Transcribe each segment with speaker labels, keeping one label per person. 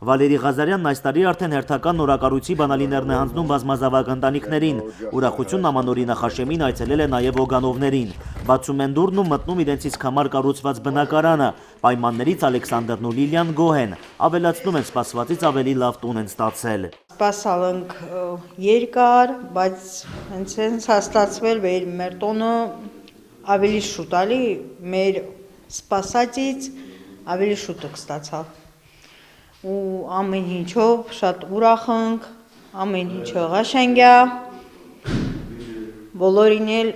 Speaker 1: Վալերի Ղազարյանն այս տարի արդեն հերթական նորակառույցի բանալիներն է հանձնում բազմազավակ ընտանիքներին։ Ուրախություն ամանորի նախաշեմին այցելել է նաև Օգանովներին։ Բացում են դուռն ու մտնում իրենցից կամար կառուցված բնակարանը։ Պայմաններից Ալեքսանդրն ու Լիլիան գոհ են, ավելացնում են սպասվածից ավելի լավ տուն են ստացել։
Speaker 2: Սպասալ ենք երկար, բայց հենց հաստատվել մեր տոնը ավելի շուտ ալի, մեր սպասածից ավելի շուտ ստացալ։ Ու ամեն ինչով շատ ուրախ ենք, ամեն ինչը ղաշանգ է, բոլորին էլ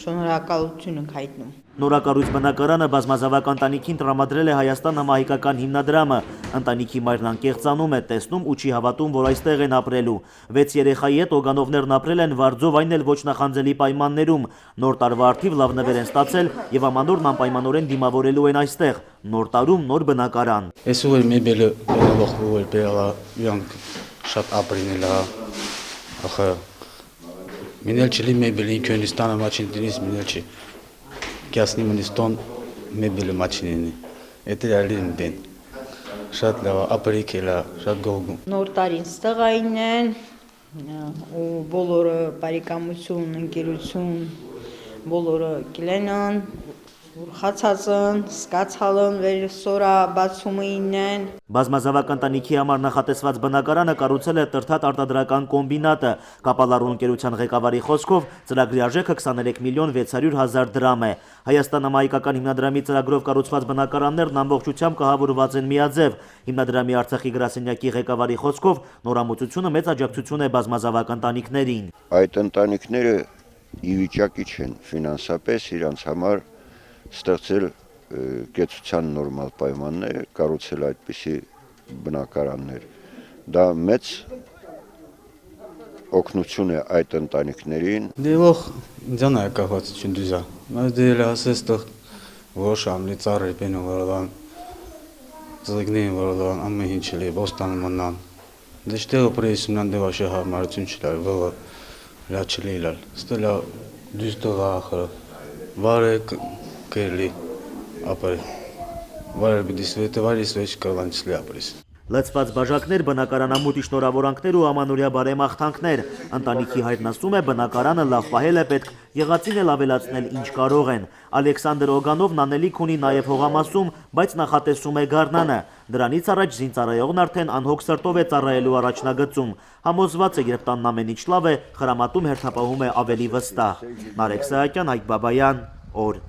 Speaker 2: շնորհակալություն ենք հայտնում։
Speaker 1: Նորակառույց բնակարանը բազմազավակ ընտանիքին տրամադրել է Հայաստան համահայկական հիմնադրամը։ Ընտանիքի մայրն անկեղծանում է, տեսնում ու չի հավատում, որ այստեղ են ապրելու։ 6 երեխայի հետ Օգանովներն ապրել են վարձով, այն էլ ոչ նախանձելի պայմաններում։ Նոր տարվա արդիվ լավ նվեր են ստացել եւ ամանորն անպայմանորեն դիմավորելու են այստեղ։ Նոր տարում նոր բնակարան։
Speaker 3: Այսօր մեբելը ողջունել բերලා իրանք շատ ապրինել է։ Ախը մինել չլի մեբելին Քյունիստանը մաչին դինից մինել չի։ Կյասնի մնիստոն մեբելը մաչինինի։ Էդեր ալին դեն։ Շատ լավ ապրիկ է, շատ գողգում։
Speaker 2: Նոր տարին ստեղային են ու բոլորը բարեկամություն, ընկերություն, բոլորը կլենան, ուրախացածն, սկացալն վերսորա բացումին են։
Speaker 1: Բազմազավակ ընտանիքի համար նախատեսված բնակարանը կառուցել է Տրթատ արտադրական կոմբինատը։ Կապալառու ընկերության ղեկավարի խոսքով ծրագրի արժեքը 23 միլիոն 600 հազար դրամ է։ Հայաստան համահայկական հիմնադրամի ծրագրով կառուցված բնակարաններն ամբողջությամբ կահավորված են միաձև։ Հիմնադրամի Արցախի գրասենյակի ղեկավարի խոսքով նորամուծությունը մեծ աջակցություն է բազմազավակ ընտանիքներին։
Speaker 4: Այդ ընտանիքները ի վիճակի չեն ֆինանսապես իրանց համար ստեղծել կեցության նորմալ պայմաններ, կառուցել այդպիսի բնակարաններ։ Դա մեծ օգնություն է այդ ընտանիքներին։
Speaker 3: Դեվող ձանա կահվածություն դուզա։ Բայց դել ասեստող ոչ ամլի ծառը բենը վարդան։ Զգնին վարդան ամեն ինչ լի ոստան մնան։ Դեշտեղ պրեսնան դեվաշը համարություն չլալ վը լաչլիլալ։ Ստելա դուստող ախր։ Վարը կերլի ապրի։ Վարը բդիսվետը վարիս վեչ կալանչլի ապրիս։
Speaker 1: Լցված բաժակներ, բնակարանամուտի շնորհավորանքներ ու ամանորյա բարեմաղթանքներ։ Ընտանիքի հայրն ասում է, բնակարանը լավ պահել է, պետք եղածին էլ ավելացնել ինչ կարող են։ Ալեքսանդր Օգանովն անելիք ունի նաև հողամասում, բայց նախատեսում է գարնանը։ Դրանից առաջ զինծառայողն արդեն անհոգ սրտով է ծառայելու առաջնագծում։ Համոզված է, երբ տանն ամեն ինչ լավ է, խրամատում հերթապահում է ավելի վստահ։ Նարեկ Սահակյան, Հայկ Բաբայան, օր։